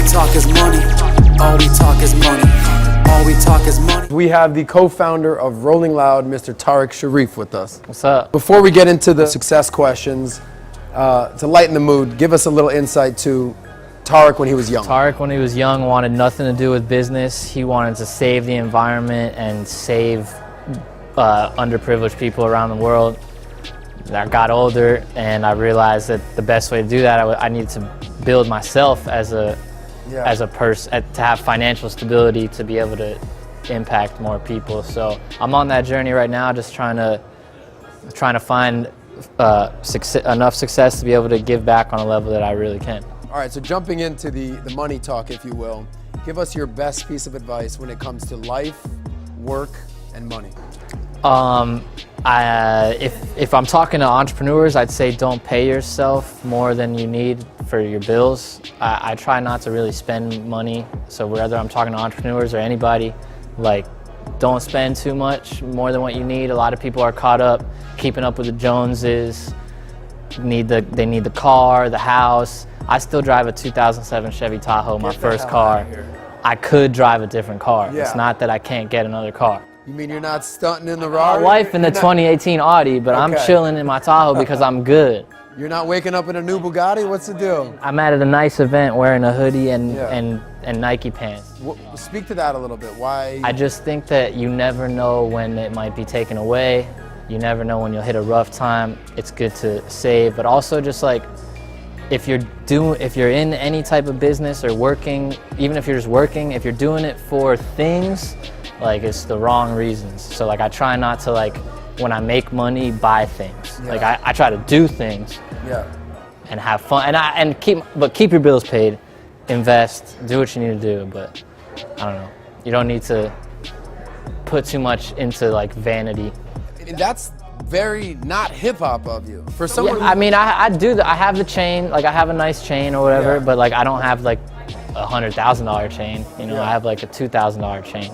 talk is money. All we talk is money. All we talk is money. We have the co-founder of Rolling Loud, Mr. Tariq Cherif, with us. What's up? Before we get into the success questions, to lighten the mood, give us a little insight to Tariq when he was young. Tariq, when he was young, wanted nothing to do with business. He wanted to save the environment and save underprivileged people around the world. I got older and I realized that the best way to do that, I needed to build myself as a person, to have financial stability to be able to impact more people. So I'm on that journey right now, just trying to find enough success to be able to give back on a level that I really can. All right, so jumping into the money talk, if you will, give us your best piece of advice when it comes to life, work, and money. If I'm talking to entrepreneurs, I'd say don't pay yourself more than you need for your bills. I try not to really spend money. So whether I'm talking to entrepreneurs or anybody, like, don't spend too much, more than what you need. A lot of people are caught up keeping up with the Joneses. They need the car, the house. I still drive a 2007 Chevy Tahoe, my first car. I could drive a different car. Yeah. It's not that I can't get another car. You mean you're not stunting in the My Rari? wife in the 2018 Audi, but I'm chilling in my Tahoe because I'm good. You're not waking up in a new Bugatti? What's the deal? I'm at a nice event wearing a hoodie and Nike pants. Speak to that a little bit. Why? I just think that you never know when it might be taken away. You never know when you'll hit a rough time. It's good to save, but also just like, if you're in any type of business or working, even if you're just working, if you're doing it for things, like, it's the wrong reasons. So like, I try not to, like, when I make money, buy things. Yeah. Like I try to do things and have fun, and keep your bills paid, invest, do what you need to do. But I don't know, you don't need to put too much into like vanity. That's very not hip hop of you. For someone, I mean, I do that. I have the chain, like I have a nice chain or whatever, but like I don't have like a $100,000 chain. You know, I have like a $2,000 chain.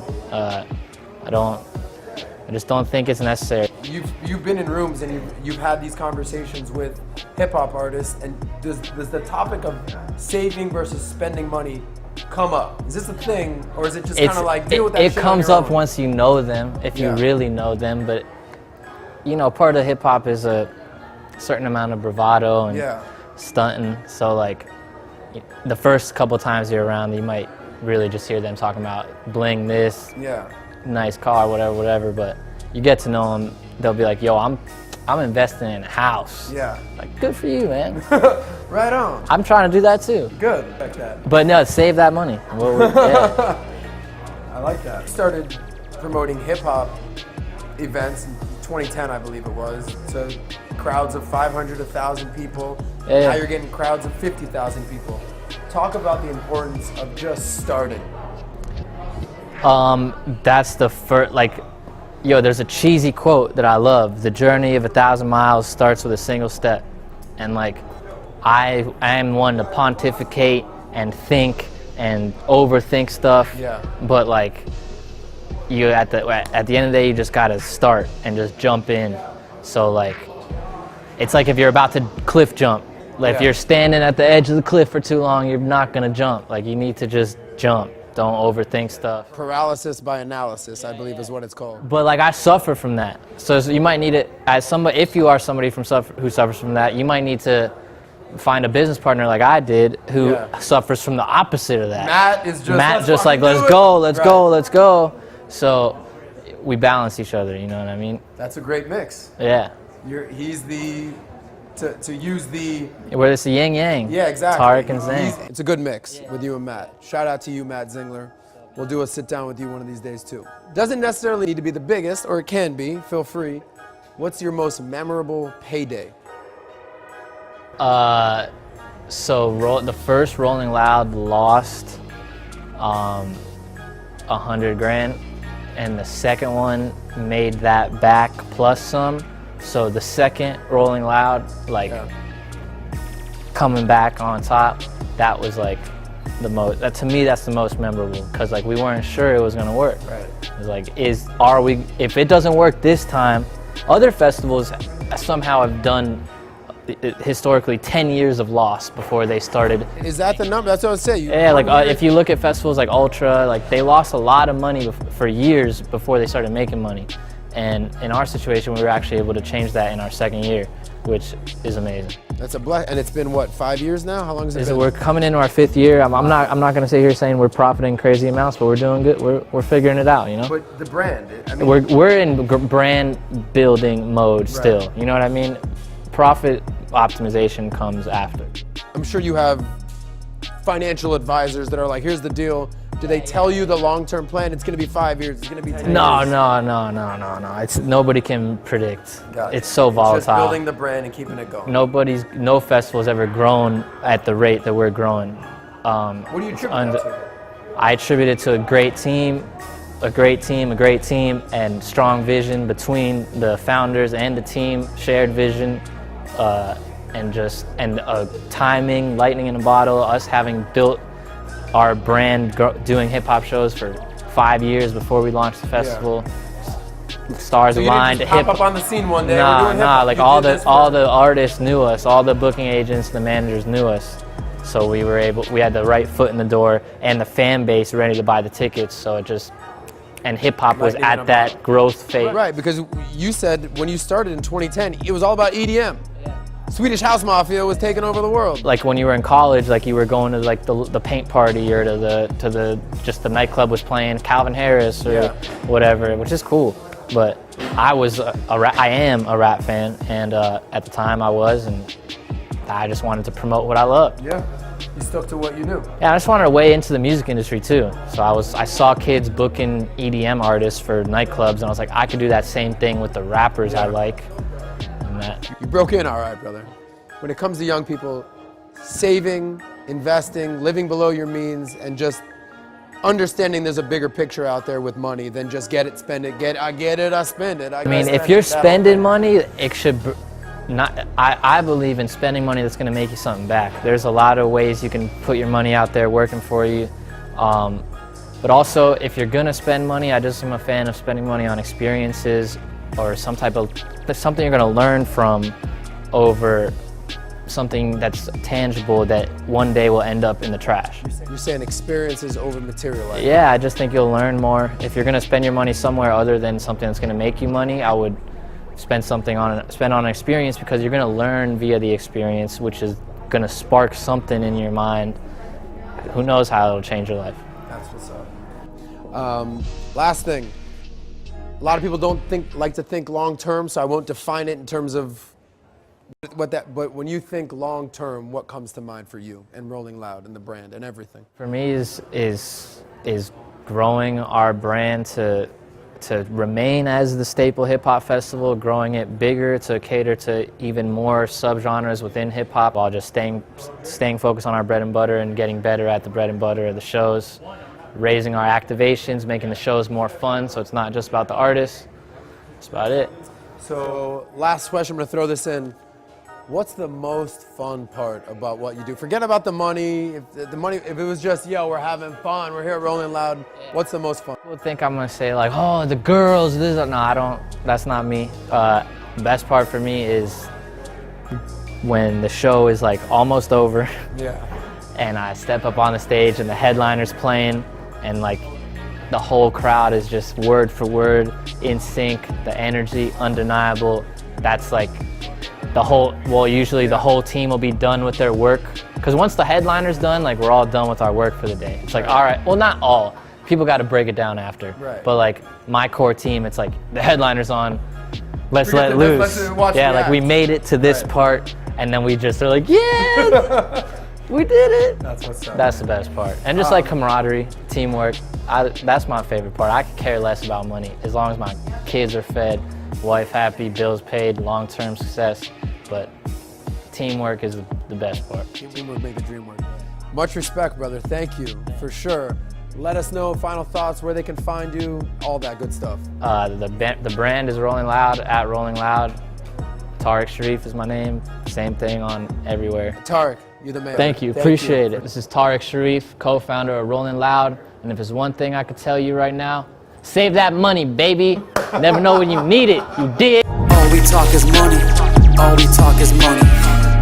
I just don't think it's necessary. You've been in rooms and you've had these conversations with hip hop artists, and does the topic of saving versus spending money come up? Is this a thing, or is it just kind of like deal with that It shit comes on your up own? once you know them, if you really know them. But you know, part of hip hop is a certain amount of bravado and stunting. So like, the first couple times you're around, you might really just hear them talking about bling this, nice car, whatever. But you get to know them, they'll be like, yo, I'm investing in a house. Like, good for you, man. Right on. I'm trying to do that too. Good. Like that. But no, save that money. I like that. Started promoting hip hop events in 2010, I believe it was. So crowds of 500, 1,000 people. Now you're getting crowds of 50,000 people. Talk about the importance of just starting. That's the first, like, yo, there's a cheesy quote that I love. The journey of 1,000 miles starts with a single step. And like, I am one to pontificate and think and overthink stuff. But like, you at the end of the day, you just gotta start and just jump in. So like, it's like if you're about to cliff jump. Like, if you're standing at the edge of the cliff for too long, you're not gonna jump. Like, you need to just jump. Don't overthink stuff. Paralysis by analysis, I believe is what it's called. But like, I suffer from that. So you might need it as somebody. If you are somebody who suffers from that, you might need to find a business partner like I did who suffers from the opposite of that. Matt just like, let's go. So we balance each other. You know what I mean? That's a great mix. Yeah. He's the to use the where it's the yin yang. Yeah, exactly. Tariq and Zane. It's a good mix with you and Matt. Shout out to you, Matt Zingler. We'll do a sit down with you one of these days too. Doesn't necessarily need to be the biggest, or it can be. Feel free. What's your most memorable payday? So the first Rolling Loud lost $100,000, and the second one made that back plus some. So the second Rolling Loud, like coming back on top, that was like the most. To me, that's the most memorable, because like we weren't sure it was gonna work. Right. It was like, if it doesn't work this time, other festivals somehow have done historically 10 years of loss before they started. Is that the number? That's what I was saying. Yeah, like if you look at festivals like Ultra, like they lost a lot of money for years before they started making money. And in our situation, we were actually able to change that in our second year, which is amazing. That's a blessing. And it's been what, 5 years now? How long has it been? We're coming into our 5th year. I'm not going to sit here saying we're profiting crazy amounts, but we're doing good. We're figuring it out, you know. But the brand, I mean, we're in brand building mode still. You know what I mean? Profit optimization comes after. I'm sure you have financial advisors that are like, here's the deal. Do they tell you the long-term plan? It's going to be 5 years. It's going to be 10 years. No. It's nobody can predict. It's so volatile. It's just building the brand and keeping it going. No festival's ever grown at the rate that we're growing. What do you attribute that to? I attribute it to a great team, and strong vision between the founders and the team, shared vision, and timing, lightning in a bottle, us having built our brand, doing hip-hop shows for 5 years before we launched the festival. Stars aligned. You didn't just pop up on the scene one day. Like all the artists knew us, all the booking agents, the managers knew us. So we had the right foot in the door and the fan base ready to buy the tickets. And hip-hop was at that growth phase. Right, because you said when you started in 2010, it was all about EDM. Swedish House Mafia was taking over the world. Like when you were in college, like you were going to like the paint party or to the nightclub was playing Calvin Harris or whatever, which is cool. But I am a rap fan, and at the time I was, and I just wanted to promote what I loved. Yeah, you stuck to what you knew. Yeah, I just wanted to weigh into the music industry too. So I saw kids booking EDM artists for nightclubs, and I was like, I could do that same thing with the rappers I like. You broke in all right, brother. When it comes to young people, saving, investing, living below your means, and just understanding there's a bigger picture out there with money than just get it, spend it, I get it, I spend it. I mean, if you're spending money, it should not. I believe in spending money that's going to make you something back. There's a lot of ways you can put your money out there working for you. But also, if you're going to spend money, I just am a fan of spending money on experiences or something you're going to learn from over something that's tangible that one day will end up in the trash. You're saying experiences over material life. Yeah, I just think you'll learn more. If you're going to spend your money somewhere other than something that's going to make you money, I would spend on an experience, because you're going to learn via the experience, which is going to spark something in your mind. Who knows how it'll change your life. That's what's up. Last thing. A lot of people like to think long term, so I won't define it in terms of but when you think long term, what comes to mind for you and Rolling Loud and the brand and everything? For me is growing our brand to remain as the staple hip hop festival, growing it bigger to cater to even more subgenres within hip hop, while just staying focused on our bread and butter and getting better at the bread and butter of the shows. Raising our activations, making the shows more fun, so it's not just about the artists. That's about it. So, last question, I'm going to throw this in. What's the most fun part about what you do? Forget about the money. If it was just, yo, we're having fun, we're here Rolling Loud, what's the most fun? People think I'm going to say like, oh, the girls, this. No, I don't. That's not me. The best part for me is when the show is like almost over. Yeah. And I step up on the stage and the headliner's playing, and like the whole crowd is just word for word in sync, the energy undeniable. That's like usually the whole team will be done with their work, because once the headliner's done, like we're all done with our work for the day. It's like, all right, well, not all, people got to break it down after, but like my core team, it's like the headliner's on, let's let loose. Like we made it to this part, and then we just are like, yeah, we did it. That's what's up. That's the best part. And just like camaraderie, teamwork, that's my favorite part. I could care less about money as long as my kids are fed, wife happy, bills paid, long-term success. But teamwork is the best part. Teamwork make the dream work. Much respect, brother. Thank you, for sure. Let us know final thoughts, where they can find you, all that good stuff. The brand is Rolling Loud, at Rolling Loud. Tariq Cherif is my name. Same thing on everywhere. Tariq, you're the man. Thank you. Appreciate it. This is Tariq Cherif, co-founder of Rolling Loud. And if there's one thing I could tell you right now, save that money, baby. Never know when you need it. You did. All we talk is money. All we talk is money.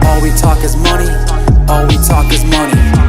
All we talk is money. All we talk is money.